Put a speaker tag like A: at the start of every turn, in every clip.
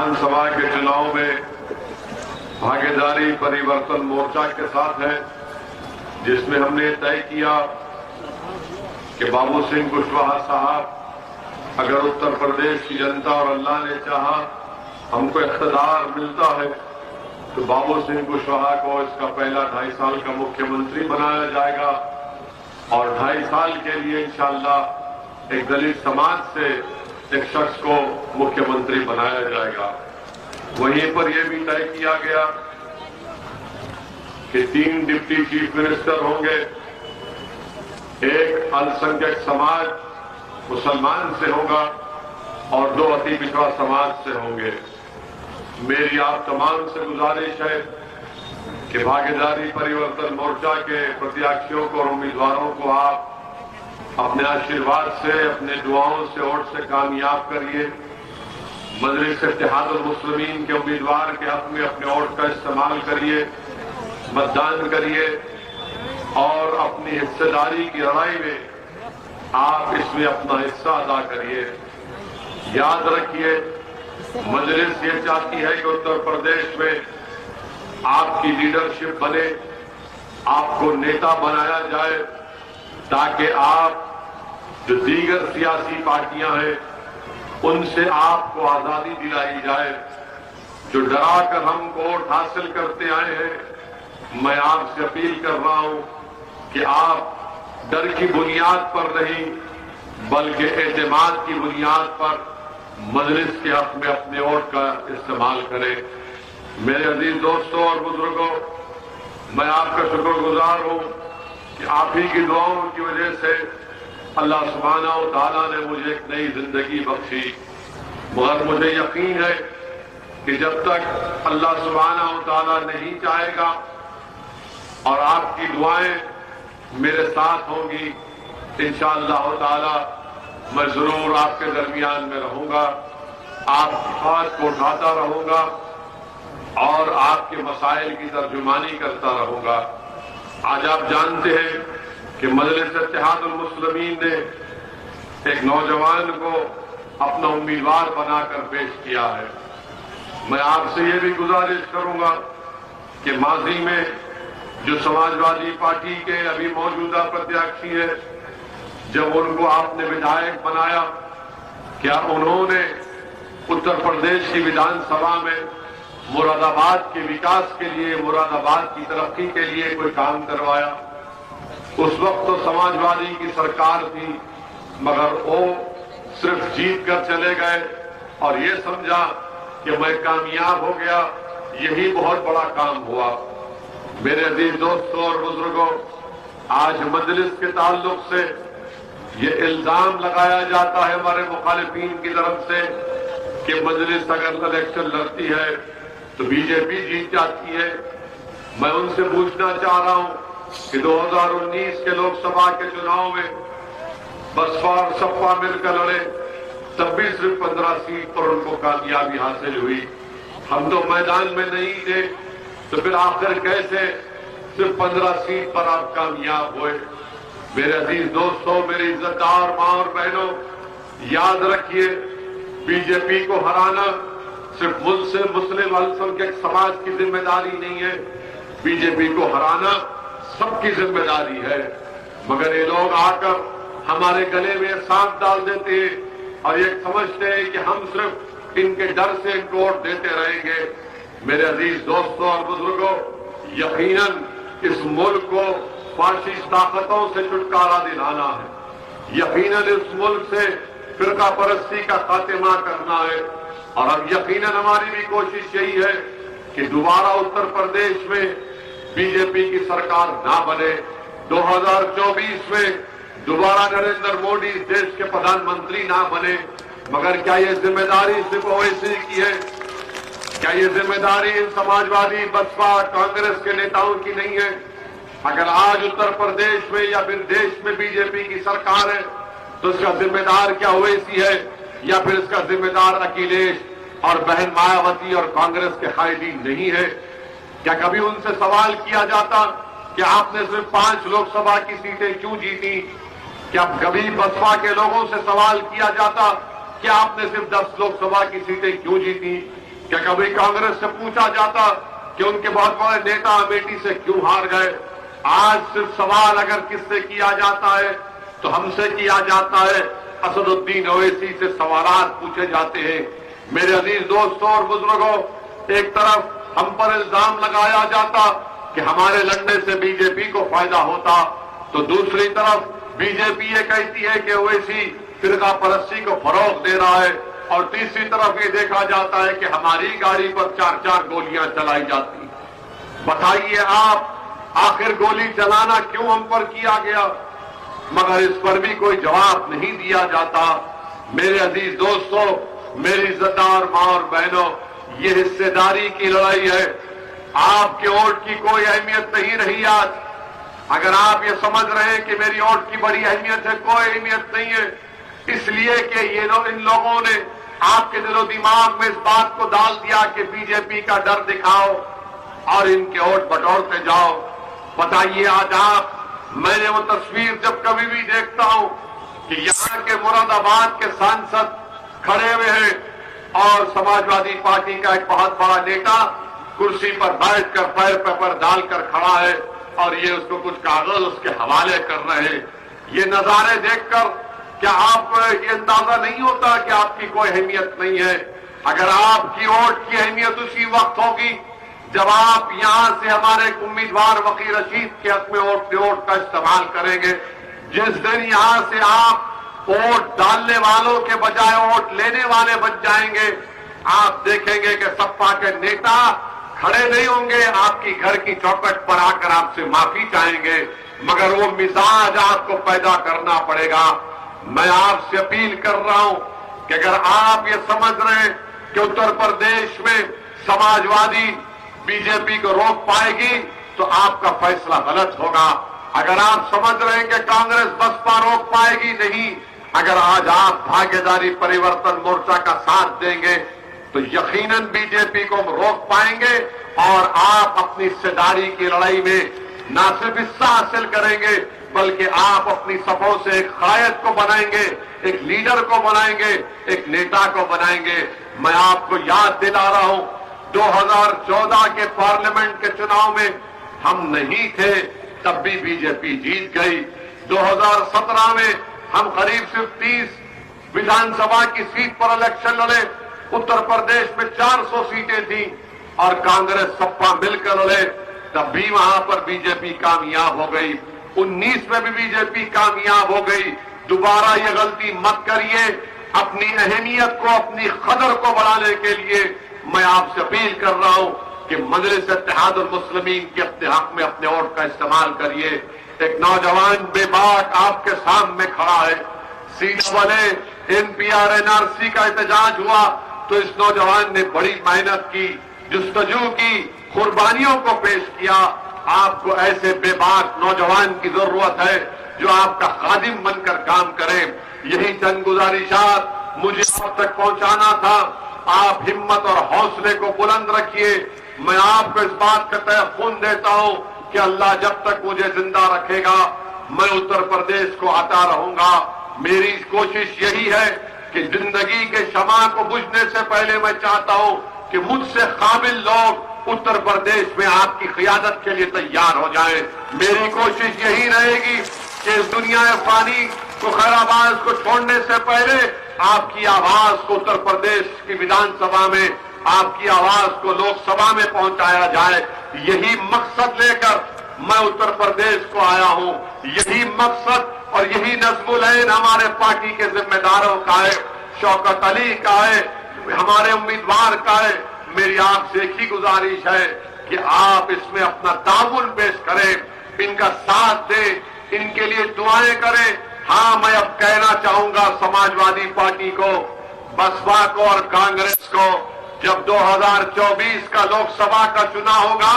A: विधान सभा के चुनाव में भागीदारी परिवर्तन मोर्चा के साथ है, जिसमें हमने तय किया कि बाबू सिंह कुशवाहा साहब अगर उत्तर प्रदेश की जनता और अल्लाह ने चाहा हमको इख्तियार मिलता है तो बाबू सिंह कुशवाहा को इसका पहला 2.5 साल का मुख्यमंत्री बनाया जाएगा और 2.5 साल के लिए इंशाअल्लाह एक दलित समाज से एक शख्स को मुख्यमंत्री बनाया जाएगा। वहीं पर यह भी तय किया गया कि 3 डिप्टी चीफ मिनिस्टर होंगे, एक अल्पसंख्यक समाज मुसलमान से होगा और 2 अति पिछड़ा समाज से होंगे। मेरी आप तमाम से गुजारिश है कि भागीदारी परिवर्तन मोर्चा के प्रत्याशियों को और उम्मीदवारों को आप अपने आशीर्वाद से, अपने दुआओं से, वोट से कामयाब करिए। मजलिस इत्तेहादुल मुस्लिमीन के उम्मीदवार के हक में अपने वोट का इस्तेमाल करिए, मतदान करिए और अपनी हिस्सेदारी की लड़ाई में आप इसमें अपना हिस्सा अदा करिए। याद रखिए, मजलिस ये चाहती है कि उत्तर प्रदेश में आपकी लीडरशिप बने, आपको नेता बनाया जाए, ताकि आप जो दीगर सियासी पार्टियां हैं उनसे आपको आजादी दिलाई जाए। जो डरा कर हम वोट हासिल करते आए हैं, मैं आपसे अपील कर रहा हूं कि आप डर की बुनियाद पर नहीं बल्कि एतमाद की बुनियाद पर मजलिस के हक में अपने वोट का इस्तेमाल करें। मेरे अजीज दोस्तों और बुजुर्गों, मैं आपका शुक्रगुजार हूं कि आप ही की दुआओं की वजह से अल्लाह सुब्हानहू व तआला ने मुझे एक नई जिंदगी बख्शी। मगर मुझे यकीन है कि जब तक अल्लाह सुब्हानहू व तआला नहीं चाहेगा और आपकी दुआएं मेरे साथ होंगी, इंशाअल्लाह ताला मैं जरूर आपके दरमियान में रहूंगा, आपकी बात को उठाता रहूंगा और आपके मसाइल की तर्जुमानी करता रहूंगा। आज आप जानते हैं कि मजलिस इत्तेहादुल मुस्लिमीन ने एक नौजवान को अपना उम्मीदवार बनाकर पेश किया है। मैं आपसे ये भी गुजारिश करूंगा कि माजी में जो समाजवादी पार्टी के अभी मौजूदा प्रत्याशी है, जब उनको आपने विधायक बनाया, क्या उन्होंने उत्तर प्रदेश की विधानसभा में मुरादाबाद के विकास के लिए, मुरादाबाद की तरक्की के लिए कोई काम करवाया? उस वक्त तो समाजवादी की सरकार थी, मगर वो सिर्फ जीत कर चले गए और ये समझा कि मैं कामयाब हो गया, यही बहुत बड़ा काम हुआ। मेरे अजीज दोस्तों और बुजुर्गों, आज मजलिस के ताल्लुक से ये इल्जाम लगाया जाता है हमारे मुखालिफिन की तरफ से कि मजलिस अगर इलेक्शन लड़ती है तो बीजेपी जीत जाती है। मैं उनसे पूछना चाह रहा हूं कि 2019 के लोकसभा के चुनाव में बसपा और सपा मिलकर लड़े, तब भी सिर्फ 15 सीट पर उनको कामयाबी हासिल हुई। हम तो मैदान में नहीं थे, तो फिर आखिर कैसे सिर्फ 15 सीट पर आप कामयाब हुए? मेरे अजीज दोस्तों, मेरी इज्जतदार मां और बहनों, याद रखिए, बीजेपी को हराना सिर्फ मुस्लिम अल्पसंख्यक समाज की जिम्मेदारी नहीं है, बीजेपी को हराना सबकी जिम्मेदारी है। मगर ये लोग आकर हमारे गले में सांप डाल देते हैं और ये समझते हैं कि हम सिर्फ इनके डर से इनको वोट देते रहेंगे। मेरे अजीज दोस्तों और बुजुर्गों, यकीनन इस मुल्क को फाशिस्ट ताकतों से छुटकारा दिलाना है, यकीनन इस मुल्क से फिरका परस्ती का खात्मा करना है और अब यकीनन हमारी भी कोशिश यही है कि दोबारा उत्तर प्रदेश में बीजेपी की सरकार ना बने। 2024 में दोबारा नरेंद्र मोदी इस देश के प्रधानमंत्री ना बने। मगर क्या ये जिम्मेदारी सिर्फ ओवैसी की है? क्या ये जिम्मेदारी इन समाजवादी, बसपा, कांग्रेस के नेताओं की नहीं है? अगर आज उत्तर प्रदेश में या फिर देश में बीजेपी की सरकार है तो इसका जिम्मेदार क्या ओवैसी है या फिर इसका जिम्मेदार अखिलेश और बहन मायावती और कांग्रेस के कायदीन नहीं है? क्या कभी उनसे सवाल किया जाता कि आपने सिर्फ 5 लोकसभा की सीटें क्यों जीती? क्या कभी बसपा के लोगों से सवाल किया जाता कि आपने सिर्फ 10 लोकसभा की सीटें क्यों जीती? کہ کبھی کانگریس سے پوچھا جاتا کہ ان کے بہت بڑے نیتا امیٹھی سے کیوں ہار گئے. آج صرف سوال اگر کس سے کیا جاتا ہے تو ہم سے کیا جاتا ہے. اسد الدین اویسی سے سوالات پوچھے جاتے ہیں. میرے عزیز دوستوں اور بزرگوں، ایک طرف ہم پر الزام لگایا جاتا کہ ہمارے لڑنے سے بی جے پی کو فائدہ ہوتا، تو دوسری طرف بی جے پی یہ کہتی ہے کہ اویسی فرقہ پرستی کو فروغ دے رہا ہے، اور تیسری طرف یہ دیکھا جاتا ہے کہ ہماری گاڑی پر 4 گولیاں چلائی جاتی. بتائیے آپ، آخر گولی چلانا کیوں ہم پر کیا گیا؟ مگر اس پر بھی کوئی جواب نہیں دیا جاتا. میرے عزیز دوستوں، میری عزتدار ماں اور بہنوں، یہ حصے داری کی لڑائی ہے. آپ کے ووٹ کی کوئی اہمیت نہیں رہی آج. اگر آپ یہ سمجھ رہے ہیں کہ میری ووٹ کی بڑی اہمیت ہے، کوئی اہمیت نہیں ہے. اس لیے کہ ان لوگوں نے آپ کے دل و دماغ میں اس بات کو ڈال دیا کہ بی جے پی کا ڈر دکھاؤ اور ان کے ووٹ بٹورتے جاؤ. بتائیے آج آپ، میں نے وہ تصویر جب کبھی بھی دیکھتا ہوں کہ یہاں کے مراد آباد کے سانسد کھڑے ہوئے ہیں اور سماجوادی پارٹی کا ایک بہت بڑا نیتا کرسی پر بیٹھ کر پیر پہ پر ڈال کر کھڑا ہے اور یہ اس کو کچھ کاغذ اس کے حوالے کر رہے ہیں. یہ نظارے دیکھ کر کیا آپ کو یہ اندازہ نہیں ہوتا کہ آپ کی کوئی اہمیت نہیں ہے؟ اگر آپ کی ووٹ کی اہمیت اسی وقت ہوگی جب آپ یہاں سے ہمارے امیدوار وقی رشید کے حق میں ووٹ کا استعمال کریں گے. جس دن یہاں سے آپ ووٹ ڈالنے والوں کے بجائے ووٹ لینے والے بن جائیں گے، آپ دیکھیں گے کہ سپا کے نیتا کھڑے نہیں ہوں گے، آپ کی گھر کی چوکٹ پر آ کر آپ سے معافی چاہیں گے. مگر وہ مزاج آپ کو پیدا کرنا پڑے گا. میں آپ سے اپیل کر رہا ہوں کہ اگر آپ یہ سمجھ رہے ہیں کہ اتر پردیش میں سماجوادی بی جے پی کو روک پائے گی تو آپ کا فیصلہ غلط ہوگا. اگر آپ سمجھ رہے ہیں کہ کانگریس بسپا روک پائے گی، نہیں. اگر آج آپ بھاگیہ داری پریورتن مورچہ کا ساتھ دیں گے تو یقیناً بی جے پی کو روک پائیں گے، اور آپ اپنی حصہ داری کی لڑائی میں نہ صرف حصہ حاصل کریں گے بلکہ آپ اپنی صفوں سے ایک قائد کو بنائیں گے، ایک لیڈر کو بنائیں گے، ایک نیتا کو بنائیں گے. میں آپ کو یاد دلا رہا ہوں 2014 کے پارلیمنٹ کے چناؤ میں ہم نہیں تھے، تب بھی بی جے پی جیت گئی. 2017 میں ہم قریب صرف 30 ویدھان سبھا کی سیٹ پر الیکشن لڑے. اتر پردیش میں 400 سیٹیں تھیں اور کانگریس سپا مل کر لڑے، تب بھی وہاں پر بی جے پی کامیاب ہو گئی. 19 میں بھی بی جے پی کامیاب ہو گئی. دوبارہ یہ غلطی مت کریے. اپنی اہمیت کو، اپنی قدر کو بڑھانے کے لیے میں آپ سے اپیل کر رہا ہوں کہ مجلس اتحاد المسلمین کے اپنے حق میں اپنے ووٹ کا استعمال کریے. ایک نوجوان بے باک آپ کے سامنے کھڑا ہے. سیٹ والے N P R N R C کا احتجاج ہوا تو اس نوجوان نے بڑی محنت کی، جستجو کی، قربانیوں کو پیش کیا. آپ کو ایسے بے باک نوجوان کی ضرورت ہے جو آپ کا خادم بن کر کام کرے. یہی چند گزارشات مجھے آپ تک پہنچانا تھا. آپ ہمت اور حوصلے کو بلند رکھیے. میں آپ کو اس بات کا تیقن دیتا ہوں کہ اللہ جب تک مجھے زندہ رکھے گا میں اتر پردیش کو آتا رہوں گا. میری کوشش یہی ہے کہ زندگی کے شمع کو بجھنے سے پہلے میں چاہتا ہوں کہ مجھ سے قابل لوگ اتر پردیش میں آپ کی قیادت کے لیے تیار ہو جائیں. میری کوشش یہی رہے گی کہ اس دنیا فانی کو خیر آباد کو چھوڑنے سے پہلے آپ کی آواز کو اتر پردیش کی ویدھان سبھا میں، آپ کی آواز کو لوک سبھا میں پہنچایا جائے. یہی مقصد لے کر میں اتر پردیش کو آیا ہوں. یہی مقصد اور یہی نظم العین ہمارے پارٹی کے ذمہ داروں کا ہے، شوکت علی کا ہے، ہمارے امیدوار کا ہے. میری آپ سے ایک ہی گزارش ہے کہ آپ اس میں اپنا تعاون پیش کریں، ان کا ساتھ دیں، ان کے لیے دعائیں کریں. ہاں، میں اب کہنا چاہوں گا سماجوادی پارٹی کو، بسپا کو اور کانگریس کو، جب 2024 کا لوک سبھا کا چناؤ ہوگا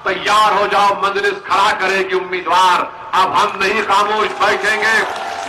A: تیار ہو جاؤ. مجلس کھڑا کرے گی امیدوار. اب ہم نہیں خاموش بیٹھیں گے.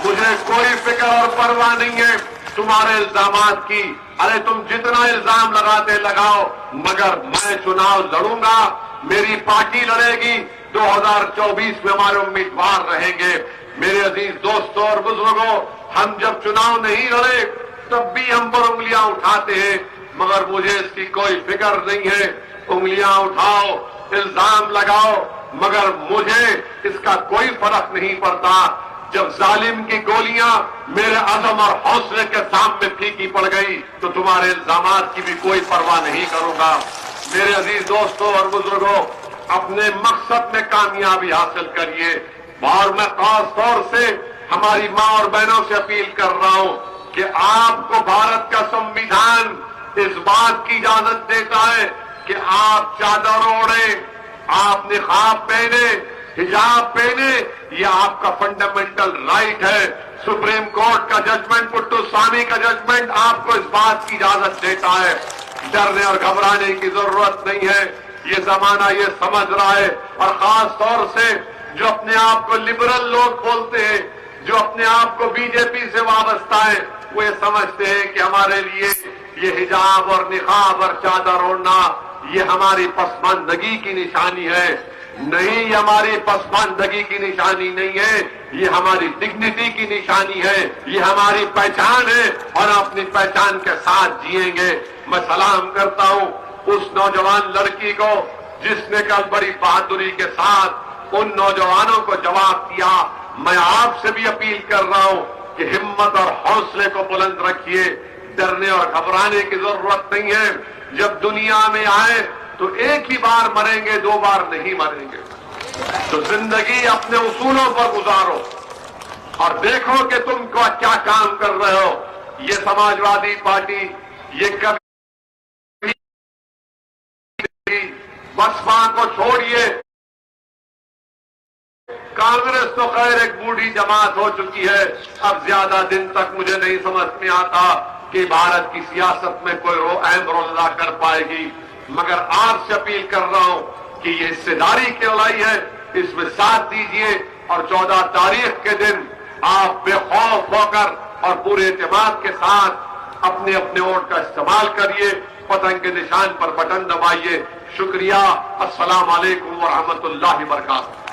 A: مجھے کوئی فکر اور پرواہ نہیں ہے تمہارے الزامات کی. ارے تم جتنا الزام لگاتے لگاؤ، مگر میں چناؤ لڑوں گا، میری پارٹی لڑے گی. 2024 میں ہمارے امیدوار رہیں گے. میرے عزیز دوستوں اور بزرگوں، ہم جب چناؤ نہیں لڑے تب بھی ہم پر انگلیاں اٹھاتے ہیں. मगर मुझे इसकी कोई फिक्र नहीं है। उंगलियां उठाओ, इल्जाम लगाओ, मगर मुझे इसका कोई फर्क नहीं पड़ता जब जालिम की गोलियां मेरे अज़म और हौसले के सामने फीकी पड़ गई तो तुम्हारे इल्जामात की भी कोई परवाह नहीं करूंगा। मेरे अजीज दोस्तों और बुजुर्गों, अपने मकसद में कामयाबी हासिल करिए। और मैं खास तौर से हमारी मां और बहनों से अपील कर रहा हूं कि आपको भारत का संविधान इस बात की इजाजत देता है कि आप चादर ओढ़े, आप निकाब पहने, हिजाब पहने, ये आपका फंडामेंटल राइट है। सुप्रीम कोर्ट का जजमेंट, पुट्टुस्वामी का जजमेंट आपको इस बात की इजाजत देता है। डरने और घबराने की जरूरत नहीं है। ये जमाना ये समझ रहा है, और खास तौर से जो अपने आप को लिबरल लोग बोलते हैं, जो अपने आप को बीजेपी से वाबस्ता है, वो ये समझते हैं कि हमारे लिए ये हिजाब और निकाब और चादर ओढ़ना ये हमारी पसमानदगी की निशानी है। नहीं, ये हमारी पसमानदगी की निशानी नहीं है, ये हमारी डिग्निटी की निशानी है, ये हमारी पहचान है, और अपनी पहचान के साथ जिएंगे। मैं सलाम करता हूं उस नौजवान लड़की को जिसने कल बड़ी बहादुरी के साथ उन नौजवानों को जवाब दिया। मैं आपसे भी अपील कर रहा हूं कि हिम्मत और हौसले को बुलंद रखिए। डरने और घबराने की जरूरत नहीं है। जब दुनिया में आए तो एक ही बार मरेंगे, 2 बार नहीं मरेंगे। तो जिंदगी अपने उसूलों पर गुजारो और देखो कि तुम क्या काम कर रहे हो। ये समाजवादी पार्टी ये कभी बसपा को छोड़िए, कांग्रेस तो खैर एक बूढ़ी जमात हो चुकी है। अब ज्यादा दिन तक मुझे नहीं समझ में आता कि भारत की सियासत में कोई अहम रोल अदा कर पाएगी। मगर आपसे अपील कर रहा हूं कि ये हिस्सेदारी की लड़ाई है, इसमें साथ दीजिए और 14 तारीख के दिन आप बेखौफ होकर और पूरे एतमाद के साथ अपने अपने वोट का इस्तेमाल करिए। पतंग के निशान पर बटन दबाइए। शुक्रिया। अस्सलाम वालेकुम व रहमतुल्लाहि व बरकातहू।